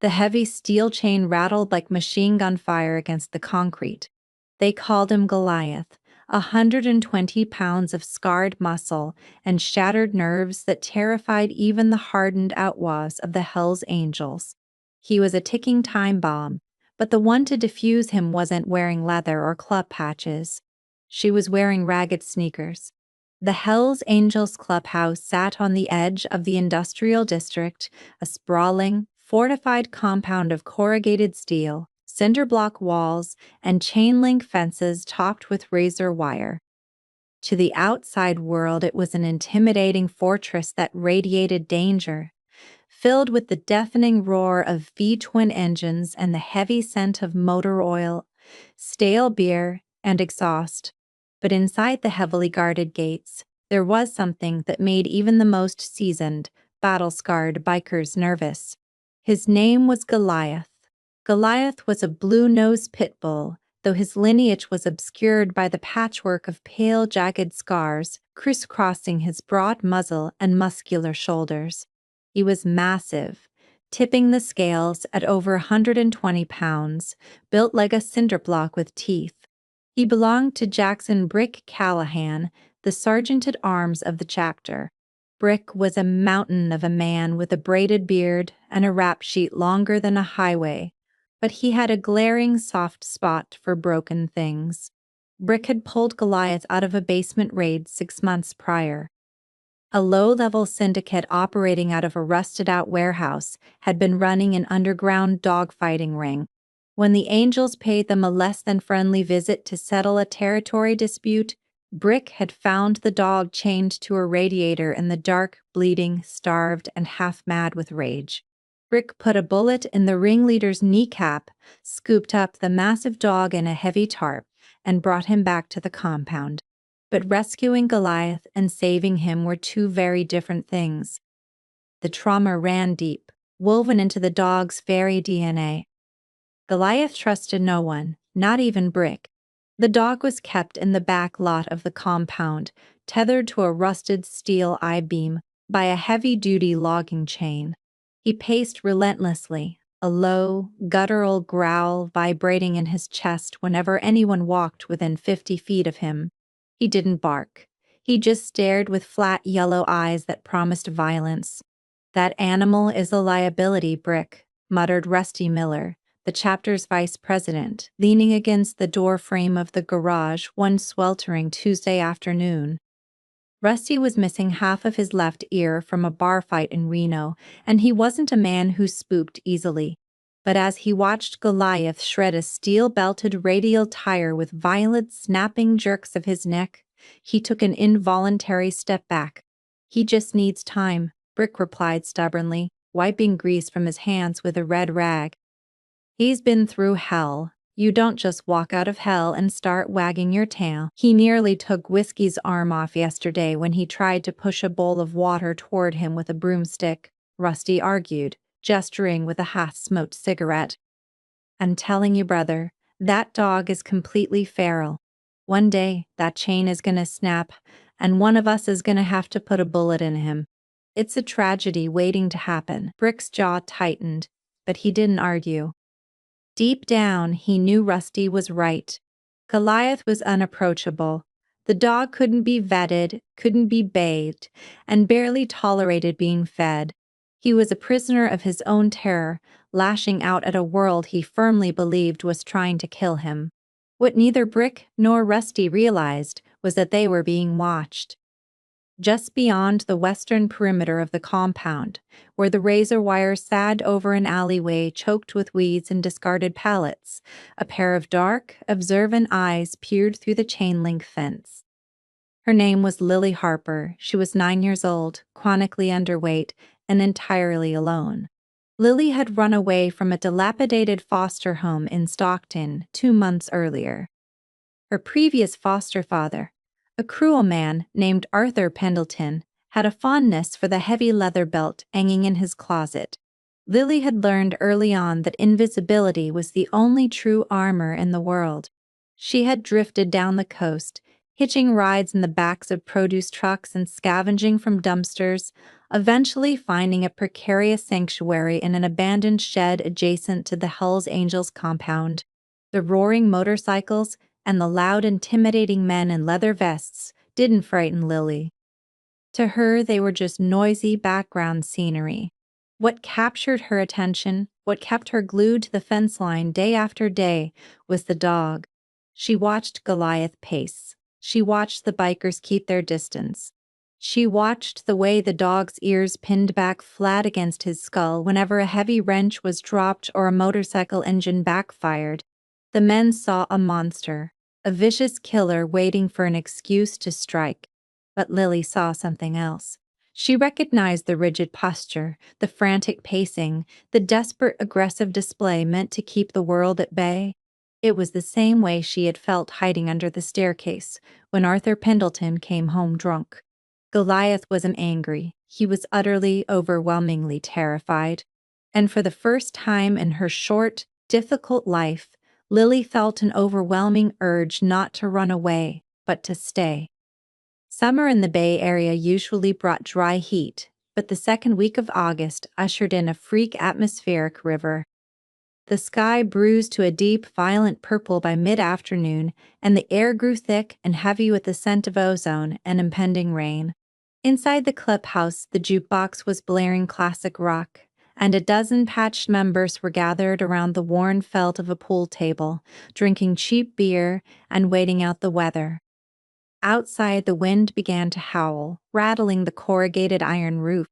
The heavy steel chain rattled like machine gun fire against the concrete. They called him Goliath, 120 pounds of scarred muscle and shattered nerves that terrified even the hardened outlaws of the Hells Angels. He was a ticking time bomb, but the one to defuse him wasn't wearing leather or club patches. She was wearing ragged sneakers. The Hells Angels clubhouse sat on the edge of the industrial district, a sprawling, fortified compound of corrugated steel, cinder block walls, and chain-link fences topped with razor wire. To the outside world, it was an intimidating fortress that radiated danger, filled with the deafening roar of V-twin engines and the heavy scent of motor oil, stale beer, and exhaust. But inside the heavily guarded gates, there was something that made even the most seasoned, battle-scarred bikers nervous. His name was Goliath. Goliath was a blue-nosed pit bull, though his lineage was obscured by the patchwork of pale, jagged scars crisscrossing his broad muzzle and muscular shoulders. He was massive, tipping the scales at over 120 pounds, built like a cinder block with teeth. He belonged to Jackson Brick Callahan, the sergeant-at-arms of the chapter. Brick was a mountain of a man with a braided beard and a rap sheet longer than a highway, but he had a glaring soft spot for broken things. Brick had pulled Goliath out of a basement raid 6 months prior. A low-level syndicate operating out of a rusted-out warehouse had been running an underground dogfighting ring. When the Angels paid them a less-than-friendly visit to settle a territory dispute, Brick had found the dog chained to a radiator in the dark, bleeding, starved, and half-mad with rage. Brick put a bullet in the ringleader's kneecap, scooped up the massive dog in a heavy tarp, and brought him back to the compound. But rescuing Goliath and saving him were two very different things. The trauma ran deep, woven into the dog's very DNA. Goliath trusted no one, not even Brick. The dog was kept in the back lot of the compound, tethered to a rusted steel I-beam by a heavy-duty logging chain. He paced relentlessly, a low, guttural growl vibrating in his chest whenever anyone walked within 50 feet of him. He didn't bark. He just stared with flat yellow eyes that promised violence. "That animal is a liability, Brick," muttered Rusty Miller, the chapter's vice president, leaning against the door frame of the garage one sweltering Tuesday afternoon. Rusty was missing half of his left ear from a bar fight in Reno, and he wasn't a man who spooked easily. But as he watched Goliath shred a steel-belted radial tire with violent snapping jerks of his neck, he took an involuntary step back. "He just needs time," Brick replied stubbornly, wiping grease from his hands with a red rag. "He's been through hell. You don't just walk out of hell and start wagging your tail." "He nearly took Whiskey's arm off yesterday when he tried to push a bowl of water toward him with a broomstick," Rusty argued, gesturing with a half-smoked cigarette. "I'm telling you, brother, that dog is completely feral. One day, that chain is gonna snap, and one of us is gonna have to put a bullet in him. It's a tragedy waiting to happen." Brick's jaw tightened, but he didn't argue. Deep down, he knew Rusty was right. Goliath was unapproachable. The dog couldn't be vetted, couldn't be bathed, and barely tolerated being fed. He was a prisoner of his own terror, lashing out at a world he firmly believed was trying to kill him. What neither Brick nor Rusty realized was that they were being watched. Just beyond the western perimeter of the compound, where the razor wire sagged over an alleyway choked with weeds and discarded pallets, a pair of dark, observant eyes peered through the chain-link fence. Her name was Lily Harper. She was 9 years old, chronically underweight, and entirely alone. Lily had run away from a dilapidated foster home in Stockton 2 months earlier. Her previous foster father, a cruel man named Arthur Pendleton, had a fondness for the heavy leather belt hanging in his closet. Lily had learned early on that invisibility was the only true armor in the world. She had drifted down the coast, hitching rides in the backs of produce trucks and scavenging from dumpsters, eventually finding a precarious sanctuary in an abandoned shed adjacent to the Hells Angels compound. The roaring motorcycles and the loud, intimidating men in leather vests didn't frighten Lily. To her, they were just noisy background scenery. What captured her attention, what kept her glued to the fence line day after day, was the dog. She watched Goliath pace. She watched the bikers keep their distance. She watched the way the dog's ears pinned back flat against his skull whenever a heavy wrench was dropped or a motorcycle engine backfired. The men saw a monster, a vicious killer waiting for an excuse to strike. But Lily saw something else. She recognized the rigid posture, the frantic pacing, the desperate aggressive display meant to keep the world at bay. It was the same way she had felt hiding under the staircase when Arthur Pendleton came home drunk. Goliath wasn't angry. He was utterly, overwhelmingly terrified. And for the first time in her short, difficult life, Lily felt an overwhelming urge not to run away, but to stay. Summer in the Bay Area usually brought dry heat, but the second week of August ushered in a freak atmospheric river. The sky bruised to a deep, violent purple by mid-afternoon, and the air grew thick and heavy with the scent of ozone and impending rain. Inside the clubhouse, the jukebox was blaring classic rock, and a dozen patched members were gathered around the worn felt of a pool table, drinking cheap beer and waiting out the weather. Outside, the wind began to howl, rattling the corrugated iron roof.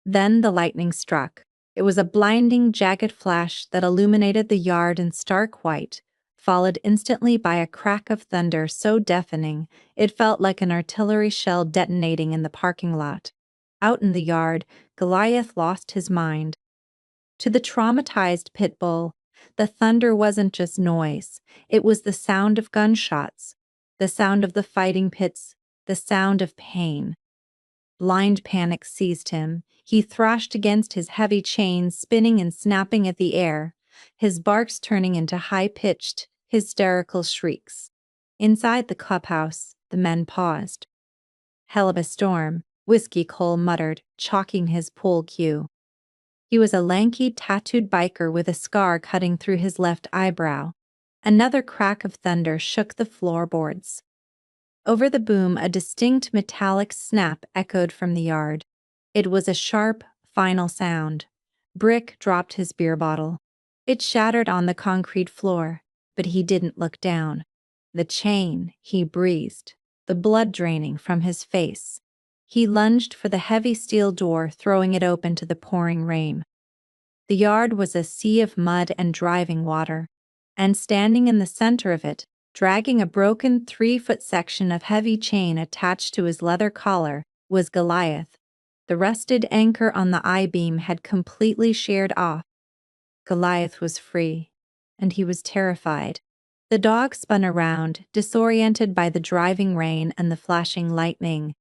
Then the lightning struck. It was a blinding, jagged flash that illuminated the yard in stark white, followed instantly by a crack of thunder so deafening it felt like an artillery shell detonating in the parking lot. Out in the yard, Goliath lost his mind. To the traumatized pit bull, the thunder wasn't just noise, it was the sound of gunshots, the sound of the fighting pits, the sound of pain. Blind panic seized him. He thrashed against his heavy chains, spinning and snapping at the air, his barks turning into high-pitched, hysterical shrieks. Inside the clubhouse, the men paused. "Hell of a storm," Whiskey Cole muttered, chalking his pool cue. He was a lanky, tattooed biker with a scar cutting through his left eyebrow. Another crack of thunder shook the floorboards. Over the boom, a distinct metallic snap echoed from the yard. It was a sharp, final sound. Brick dropped his beer bottle. It shattered on the concrete floor, but he didn't look down. "The chain," he breathed, the blood draining from his face. He lunged for the heavy steel door, throwing it open to the pouring rain. The yard was a sea of mud and driving water, and standing in the center of it, dragging a broken 3-foot section of heavy chain attached to his leather collar, was Goliath. The rusted anchor on the I-beam had completely sheared off. Goliath was free, and he was terrified. The dog spun around, disoriented by the driving rain and the flashing lightning.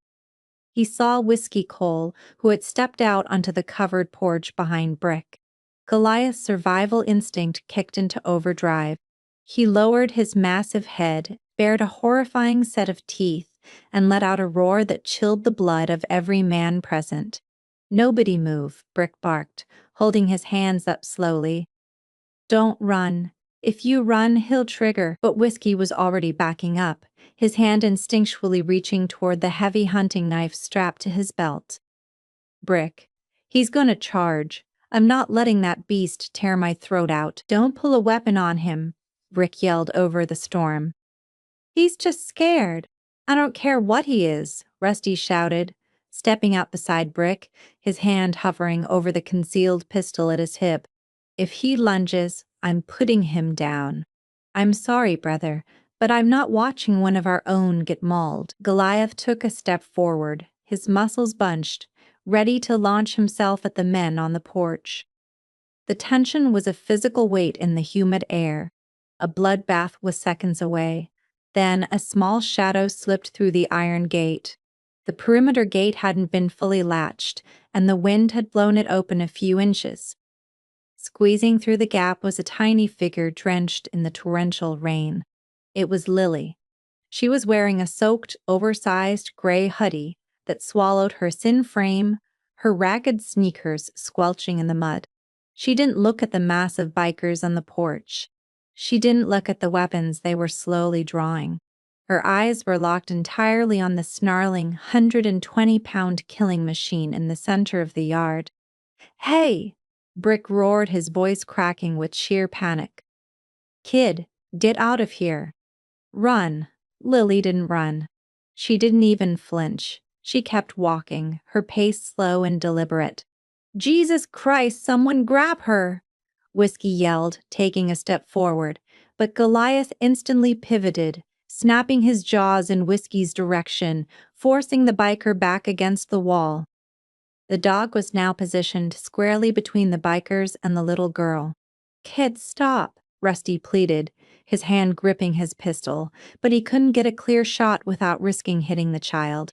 He saw Whiskey Cole, who had stepped out onto the covered porch behind Brick. Goliath's survival instinct kicked into overdrive. He lowered his massive head, bared a horrifying set of teeth, and let out a roar that chilled the blood of every man present. "Nobody move," Brick barked, holding his hands up slowly. "Don't run. If you run, he'll trigger." But Whiskey was already backing up, his hand instinctually reaching toward the heavy hunting knife strapped to his belt. "Brick. He's gonna charge. I'm not letting that beast tear my throat out." "Don't pull a weapon on him," Brick yelled over the storm. "He's just scared." "I don't care what he is," Rusty shouted, stepping out beside Brick, his hand hovering over the concealed pistol at his hip. "If he lunges, I'm putting him down." "I'm sorry, brother, but I'm not watching one of our own get mauled." Goliath took a step forward, his muscles bunched, ready to launch himself at the men on the porch. The tension was a physical weight in the humid air. A bloodbath was seconds away. Then a small shadow slipped through the iron gate. The perimeter gate hadn't been fully latched, and the wind had blown it open a few inches. Squeezing through the gap was a tiny figure drenched in the torrential rain. It was Lily. She was wearing a soaked, oversized gray hoodie that swallowed her thin frame, her ragged sneakers squelching in the mud. She didn't look at the massive bikers on the porch. She didn't look at the weapons they were slowly drawing. Her eyes were locked entirely on the snarling 120-pound killing machine in the center of the yard. "Hey!" Brick roared, his voice cracking with sheer panic. "Kid, get out of here." "Run." Lily didn't run. She didn't even flinch. She kept walking, her pace slow and deliberate. "Jesus Christ, someone grab her!" Whiskey yelled, taking a step forward, but Goliath instantly pivoted, snapping his jaws in Whiskey's direction, forcing the biker back against the wall. The dog was now positioned squarely between the bikers and the little girl. "Kid, stop," Rusty pleaded, his hand gripping his pistol, but he couldn't get a clear shot without risking hitting the child.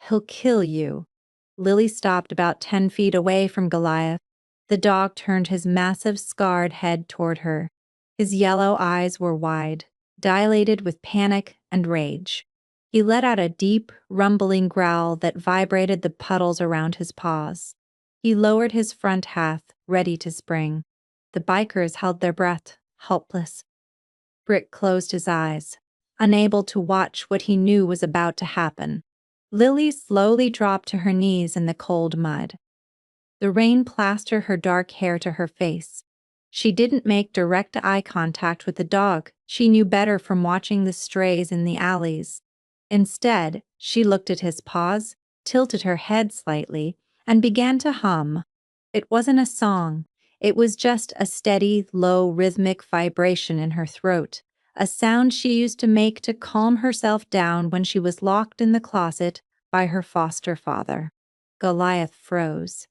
"He'll kill you." Lily stopped about 10 feet away from Goliath. The dog turned his massive, scarred head toward her. His yellow eyes were wide, dilated with panic and rage. He let out a deep, rumbling growl that vibrated the puddles around his paws. He lowered his front half, ready to spring. The bikers held their breath, helpless. Brick closed his eyes, unable to watch what he knew was about to happen. Lily slowly dropped to her knees in the cold mud. The rain plastered her dark hair to her face. She didn't make direct eye contact with the dog she knew better from watching the strays in the alleys. Instead, she looked at his paws, tilted her head slightly, and began to hum. It wasn't a song. It was just a steady, low, rhythmic vibration in her throat, a sound she used to make to calm herself down when she was locked in the closet by her foster father. Goliath froze.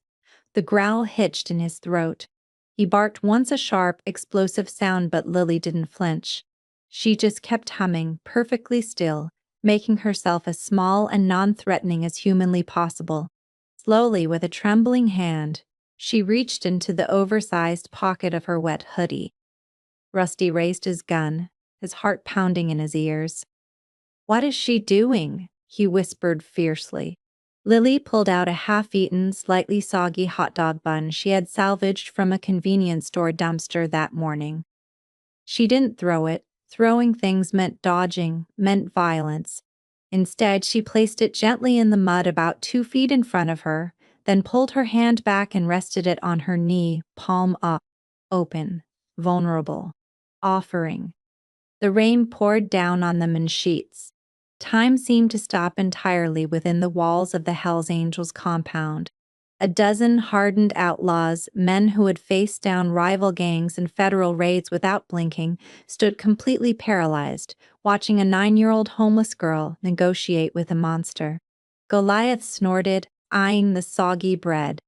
The growl hitched in his throat. He barked once, a sharp, explosive sound, but Lily didn't flinch. She just kept humming, perfectly still, making herself as small and non-threatening as humanly possible. Slowly, with a trembling hand, she reached into the oversized pocket of her wet hoodie. Rusty raised his gun, his heart pounding in his ears. "What is she doing?" he whispered fiercely. Lily pulled out a half-eaten, slightly soggy hot dog bun she had salvaged from a convenience store dumpster that morning. She didn't throw it. Throwing things meant dodging, meant violence. Instead, she placed it gently in the mud about 2 feet in front of her, then pulled her hand back and rested it on her knee, palm up, open, vulnerable, offering. The rain poured down on them in sheets. Time seemed to stop entirely within the walls of the Hells Angels compound. A dozen hardened outlaws, men who had faced down rival gangs and federal raids without blinking, stood completely paralyzed, watching a 9-year-old homeless girl negotiate with a monster. Goliath snorted, eyeing the soggy bread.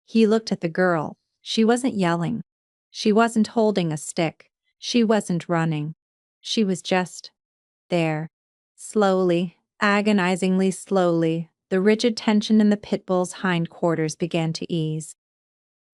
He looked at the girl. She wasn't yelling. She wasn't holding a stick. She wasn't running. She was just there. Slowly, agonizingly slowly, the rigid tension in the pit bull's hindquarters began to ease.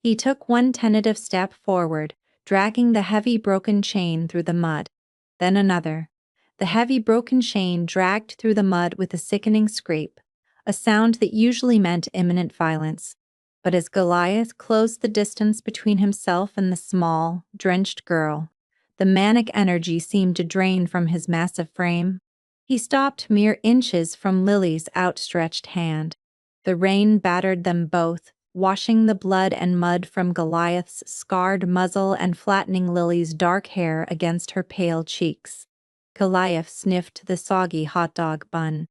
He took one tentative step forward, dragging the heavy broken chain through the mud. Then another. The heavy broken chain dragged through the mud with a sickening scrape, a sound that usually meant imminent violence. But as Goliath closed the distance between himself and the small, drenched girl, the manic energy seemed to drain from his massive frame. He stopped mere inches from Lily's outstretched hand. The rain battered them both, washing the blood and mud from Goliath's scarred muzzle and flattening Lily's dark hair against her pale cheeks. Goliath sniffed the soggy hot dog bun.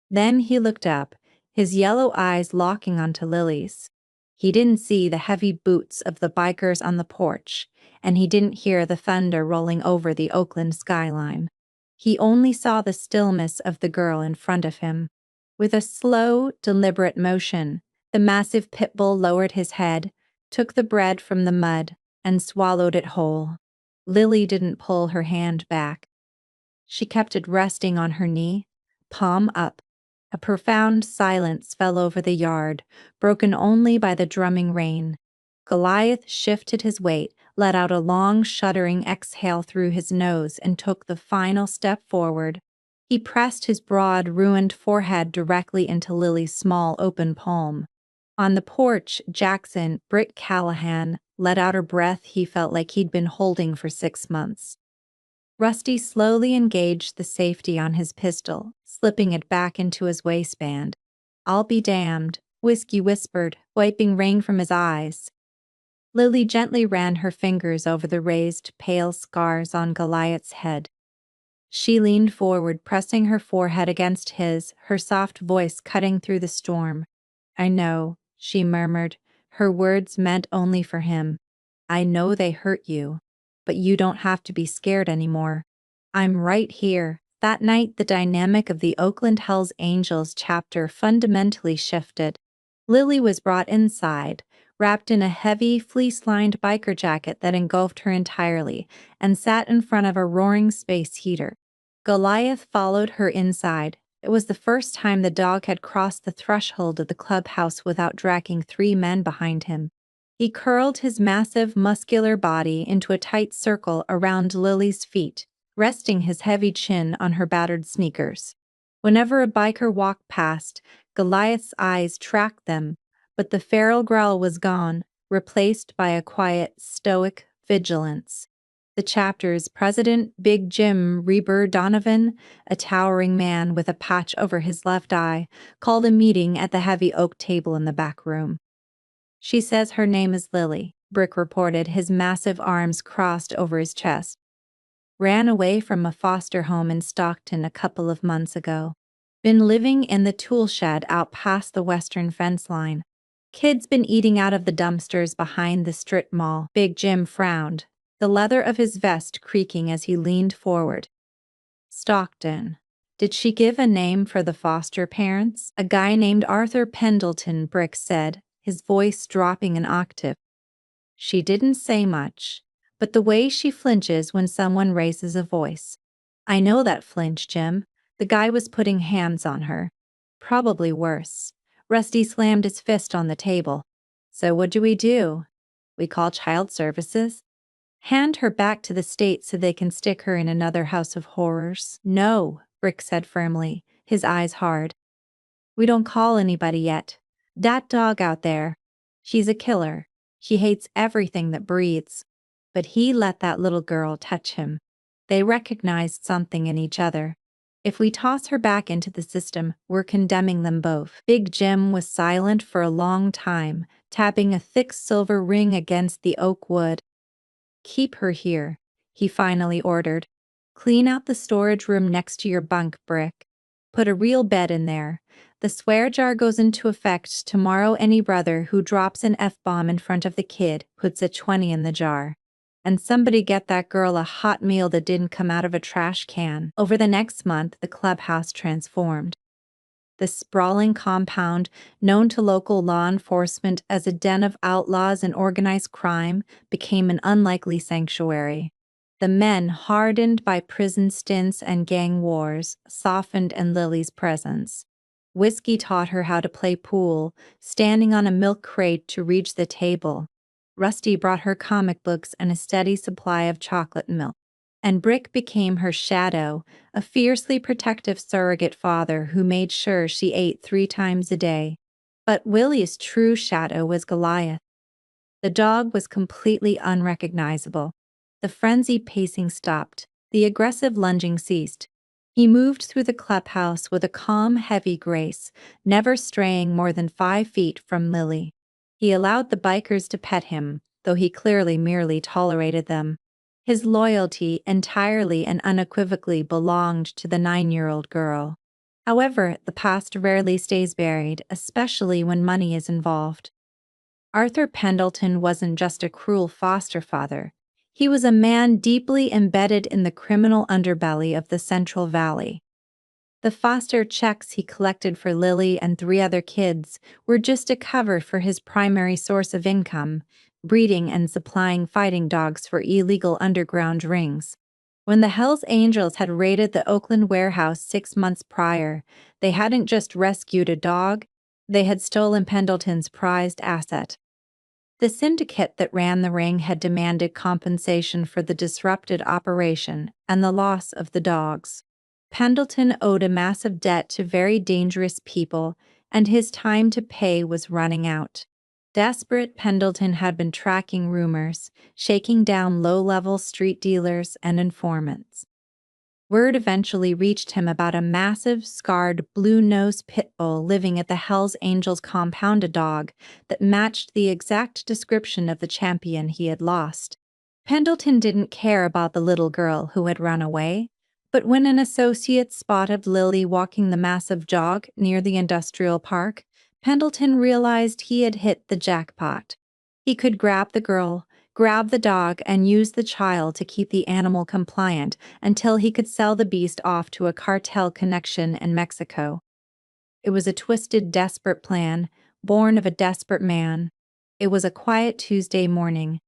Then he looked up, his yellow eyes locking onto Lily's. He didn't see the heavy boots of the bikers on the porch, and he didn't hear the thunder rolling over the Oakland skyline. He only saw the stillness of the girl in front of him. With a slow, deliberate motion, the massive pit bull lowered his head, took the bread from the mud, and swallowed it whole. Lily didn't pull her hand back. She kept it resting on her knee, palm up. A profound silence fell over the yard, broken only by the drumming rain. Goliath shifted his weight, let out a long, shuddering exhale through his nose, and took the final step forward. He pressed his broad, ruined forehead directly into Lily's small, open palm. On the porch, Jackson, Britt Callahan, let out a breath he felt like he'd been holding for 6 months. Rusty slowly engaged the safety on his pistol, slipping it back into his waistband. "I'll be damned," Whiskey whispered, wiping rain from his eyes. Lily gently ran her fingers over the raised, pale scars on Goliath's head. She leaned forward, pressing her forehead against his, her soft voice cutting through the storm. "I know," she murmured, her words meant only for him. "I know they hurt you, but you don't have to be scared anymore. I'm right here." That night, the dynamic of the Oakland Hells Angels chapter fundamentally shifted. Lily was brought inside, wrapped in a heavy, fleece-lined biker jacket that engulfed her entirely, and sat in front of a roaring space heater. Goliath followed her inside. It was the first time the dog had crossed the threshold of the clubhouse without dragging 3 men behind him. He curled his massive, muscular body into a tight circle around Lily's feet, resting his heavy chin on her battered sneakers. Whenever a biker walked past, Goliath's eyes tracked them, but the feral growl was gone, replaced by a quiet, stoic vigilance. The chapter's president, Big Jim Reber Donovan, a towering man with a patch over his left eye, called a meeting at the heavy oak table in the back room. "She says her name is Lily," Brick reported, his massive arms crossed over his chest. "Ran away from a foster home in Stockton a couple of months ago. Been living in the tool shed out past the western fence line. Kid's been eating out of the dumpsters behind the strip mall." Big Jim frowned, the leather of his vest creaking as he leaned forward. "Stockton. Did she give a name for the foster parents?" "A guy named Arthur Pendleton," Brick said, his voice dropping an octave. "She didn't say much, but the way she flinches when someone raises a voice." "I know that flinch, Jim. The guy was putting hands on her. Probably worse." Rusty slammed his fist on the table. "So what do? We call child services? Hand her back to the state so they can stick her in another house of horrors?" "No," Brick said firmly, his eyes hard. "We don't call anybody yet. Dat dog out there, she's a killer. She hates everything that breathes." But he let that little girl touch him. They recognized something in each other. "If we toss her back into the system, we're condemning them both." Big Jim was silent for a long time, tapping a thick silver ring against the oak wood. "Keep her here," he finally ordered. "Clean out the storage room next to your bunk, Brick. Put a real bed in there. The swear jar goes into effect tomorrow. Any brother who drops an F-bomb in front of the kid puts a 20 in the jar. And somebody get that girl a hot meal that didn't come out of a trash can." Over the next month, the clubhouse transformed. The sprawling compound, known to local law enforcement as a den of outlaws and organized crime, became an unlikely sanctuary. The men, hardened by prison stints and gang wars, softened in Lily's presence. Whiskey taught her how to play pool, standing on a milk crate to reach the table. Rusty brought her comic books and a steady supply of chocolate milk. And Brick became her shadow, a fiercely protective surrogate father who made sure she ate 3 times a day. But Willie's true shadow was Goliath. The dog was completely unrecognizable. The frenzied pacing stopped. The aggressive lunging ceased. He moved through the clubhouse with a calm, heavy grace, never straying more than 5 feet from Lily. He allowed the bikers to pet him, though he clearly merely tolerated them. His loyalty entirely and unequivocally belonged to the 9-year-old girl. However, the past rarely stays buried, especially when money is involved. Arthur Pendleton wasn't just a cruel foster father. He was a man deeply embedded in the criminal underbelly of the Central Valley. The foster checks he collected for Lily and 3 other kids were just a cover for his primary source of income, breeding and supplying fighting dogs for illegal underground rings. When the Hells Angels had raided the Oakland warehouse 6 months prior, they hadn't just rescued a dog, they had stolen Pendleton's prized asset. The syndicate that ran the ring had demanded compensation for the disrupted operation and the loss of the dogs. Pendleton owed a massive debt to very dangerous people, and his time to pay was running out. Desperate, Pendleton had been tracking rumors, shaking down low-level street dealers and informants. Word eventually reached him about a massive, scarred, blue-nosed pit bull living at the Hells Angels compound, a dog that matched the exact description of the champion he had lost. Pendleton didn't care about the little girl who had run away, but when an associate spotted Lily walking the massive jog near the industrial park, Pendleton realized he had hit the jackpot. He could grab the girl, grab the dog, and use the child to keep the animal compliant until he could sell the beast off to a cartel connection in Mexico. It was a twisted, desperate plan, born of a desperate man. It was a quiet Tuesday morning.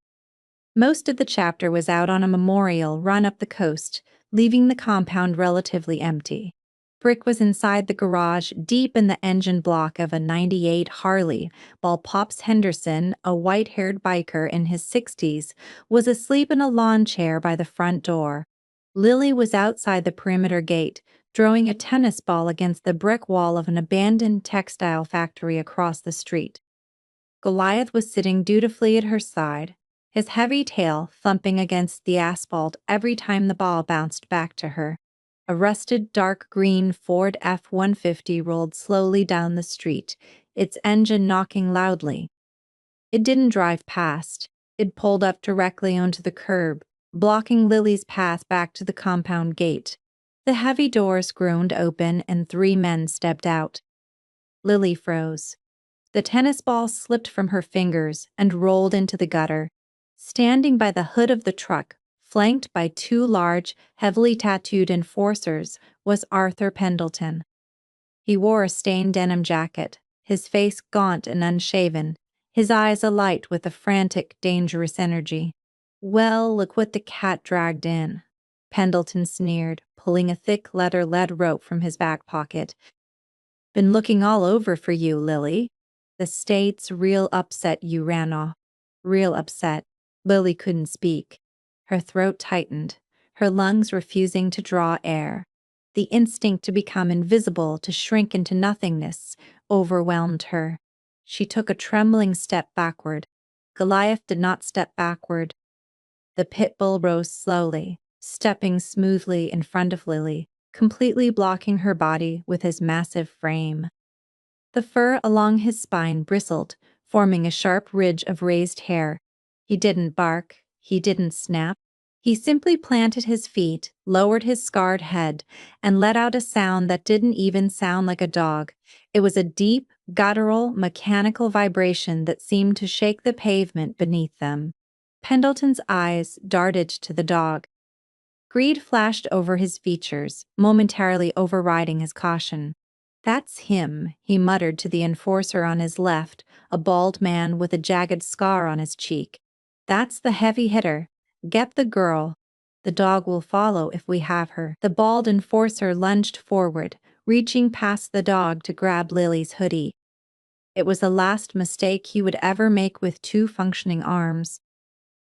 Most of the chapter was out on a memorial run up the coast, leaving the compound relatively empty. Brick was inside the garage, deep in the engine block of a '98 Harley, while Pops Henderson, a white-haired biker in his 60s, was asleep in a lawn chair by the front door. Lily was outside the perimeter gate, throwing a tennis ball against the brick wall of an abandoned textile factory across the street. Goliath was sitting dutifully at her side, his heavy tail thumping against the asphalt every time the ball bounced back to her. A rusted dark green Ford F-150 rolled slowly down the street, its engine knocking loudly. It didn't drive past. It pulled up directly onto the curb, blocking Lily's path back to the compound gate. The heavy doors groaned open and 3 men stepped out. Lily froze. The tennis ball slipped from her fingers and rolled into the gutter. Standing by the hood of the truck, flanked by 2 large, heavily tattooed enforcers, was Arthur Pendleton. He wore a stained denim jacket, his face gaunt and unshaven, his eyes alight with a frantic, dangerous energy. "Well, look what the cat dragged in," Pendleton sneered, pulling a thick lead rope from his back pocket. "Been looking all over for you, Lily. The state's real upset you ran off. Real upset." Lily couldn't speak. Her throat tightened, her lungs refusing to draw air. The instinct to become invisible, to shrink into nothingness, overwhelmed her. She took a trembling step backward. Goliath did not step backward. The pit bull rose slowly, stepping smoothly in front of Lily, completely blocking her body with his massive frame. The fur along his spine bristled, forming a sharp ridge of raised hair. He didn't bark, he didn't snap. He simply planted his feet, lowered his scarred head, and let out a sound that didn't even sound like a dog. It was a deep, guttural, mechanical vibration that seemed to shake the pavement beneath them. Pendleton's eyes darted to the dog. Greed flashed over his features, momentarily overriding his caution. "That's him," he muttered to the enforcer on his left, a bald man with a jagged scar on his cheek. "That's the heavy hitter. Get the girl. The dog will follow if we have her." The bald enforcer lunged forward, reaching past the dog to grab Lily's hoodie. It was the last mistake he would ever make with 2 functioning arms.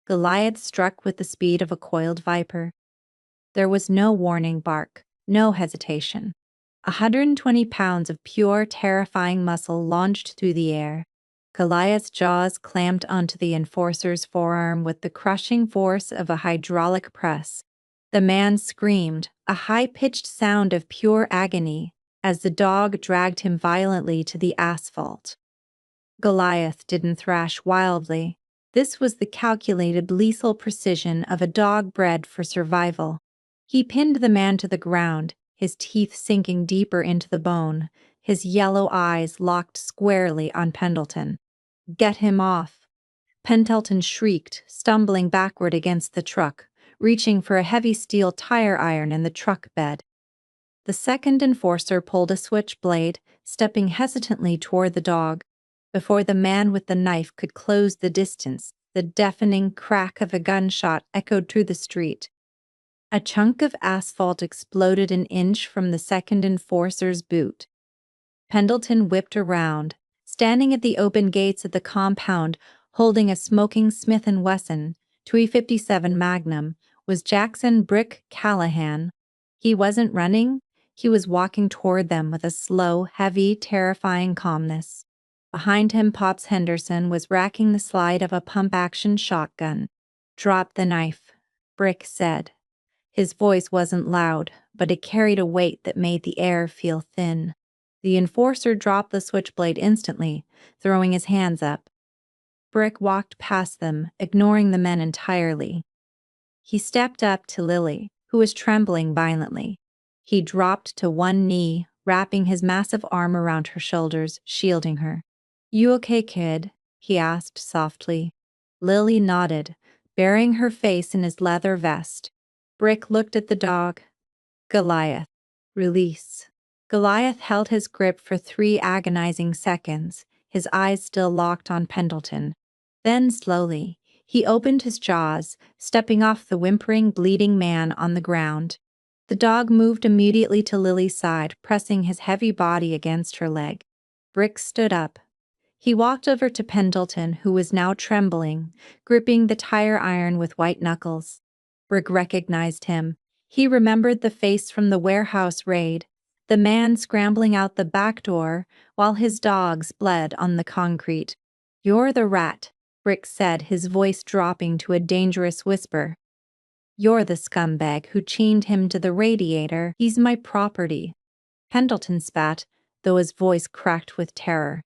Goliath struck with the speed of a coiled viper. There was no warning bark, no hesitation. 120 pounds of pure, terrifying muscle launched through the air. Goliath's jaws clamped onto the enforcer's forearm with the crushing force of a hydraulic press. The man screamed, a high-pitched sound of pure agony, as the dog dragged him violently to the asphalt. Goliath didn't thrash wildly. This was the calculated, lethal precision of a dog bred for survival. He pinned the man to the ground, his teeth sinking deeper into the bone, his yellow eyes locked squarely on Pendleton. "Get him off!" Pendleton shrieked, stumbling backward against the truck, reaching for a heavy steel tire iron in the truck bed. The second enforcer pulled a switchblade, stepping hesitantly toward the dog. Before the man with the knife could close the distance, the deafening crack of a gunshot echoed through the street. A chunk of asphalt exploded an inch from the second enforcer's boot. Pendleton whipped around. Standing at the open gates of the compound, holding a smoking Smith & Wesson .357 Magnum, was Jackson "Brick" Callahan. He wasn't running. He was walking toward them with a slow, heavy, terrifying calmness. Behind him, Pops Henderson was racking the slide of a pump-action shotgun. "Drop the knife," Brick said. His voice wasn't loud, but it carried a weight that made the air feel thin. The enforcer dropped the switchblade instantly, throwing his hands up. Brick walked past them, ignoring the men entirely. He stepped up to Lily, who was trembling violently. He dropped to one knee, wrapping his massive arm around her shoulders, shielding her. "You okay, kid?" he asked softly. Lily nodded, burying her face in his leather vest. Brick looked at the dog. "Goliath. Release." Goliath held his grip for 3 agonizing seconds, his eyes still locked on Pendleton. Then, slowly, he opened his jaws, stepping off the whimpering, bleeding man on the ground. The dog moved immediately to Lily's side, pressing his heavy body against her leg. Brick stood up. He walked over to Pendleton, who was now trembling, gripping the tire iron with white knuckles. Brick recognized him. He remembered the face from the warehouse raid, the man scrambling out the back door while his dogs bled on the concrete. "You're the rat," Brick said, his voice dropping to a dangerous whisper. "You're the scumbag who chained him to the radiator. He's my property." Pendleton spat, though his voice cracked with terror.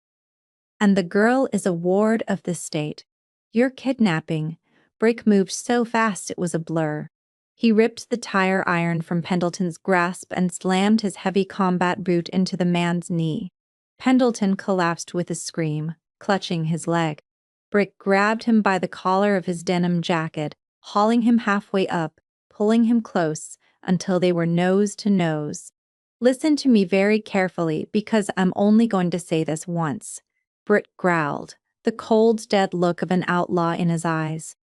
"And the girl is a ward of the state. You're kidnapping." Brick moved so fast it was a blur. He ripped the tire iron from Pendleton's grasp and slammed his heavy combat boot into the man's knee. Pendleton collapsed with a scream, clutching his leg. Brick grabbed him by the collar of his denim jacket, hauling him halfway up, pulling him close until they were nose to nose. "Listen to me very carefully, because I'm only going to say this once," Brick growled, the cold, dead look of an outlaw in his eyes.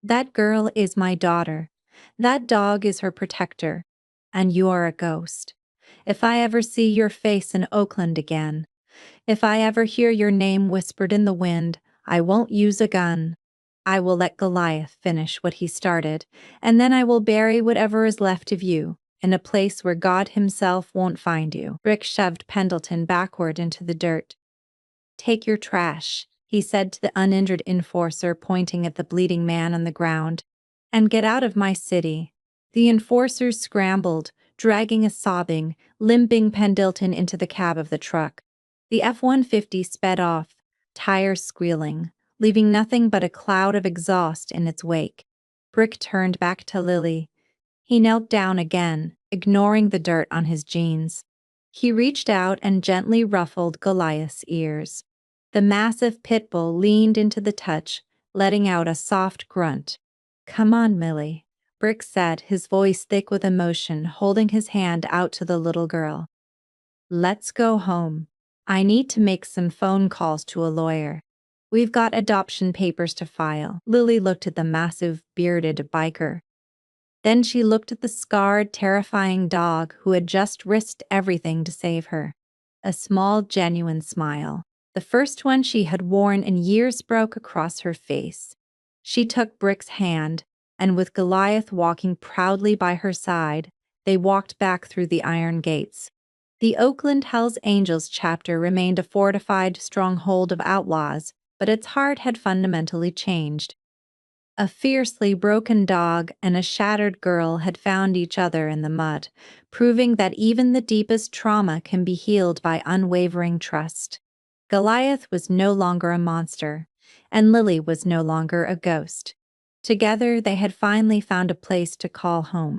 "That girl is my daughter. That dog is her protector. And you are a ghost. If I ever see your face in Oakland again, if I ever hear your name whispered in the wind, I won't use a gun. I will let Goliath finish what he started, and then I will bury whatever is left of you in a place where God himself won't find you." Brick shoved Pendleton backward into the dirt. "Take your trash," he said to the uninjured enforcer, pointing at the bleeding man on the ground, "and get out of my city." The enforcer scrambled, dragging a sobbing, limping Pendleton into the cab of the truck. The F-150 sped off, tires squealing, leaving nothing but a cloud of exhaust in its wake. Brick turned back to Lily. He knelt down again, ignoring the dirt on his jeans. He reached out and gently ruffled Goliath's ears. The massive pit bull leaned into the touch, letting out a soft grunt. "Come on, Millie," Brick said, his voice thick with emotion, holding his hand out to the little girl. "Let's go home. I need to make some phone calls to a lawyer. We've got adoption papers to file." Lily looked at the massive, bearded biker. Then she looked at the scarred, terrifying dog who had just risked everything to save her. A small, genuine smile, the first one she had worn in years, broke across her face. She took Brick's hand, and with Goliath walking proudly by her side, they walked back through the iron gates. The Oakland Hells Angels chapter remained a fortified stronghold of outlaws, but its heart had fundamentally changed. A fiercely broken dog and a shattered girl had found each other in the mud, proving that even the deepest trauma can be healed by unwavering trust. Goliath was no longer a monster, and Lily was no longer a ghost. Together, they had finally found a place to call home.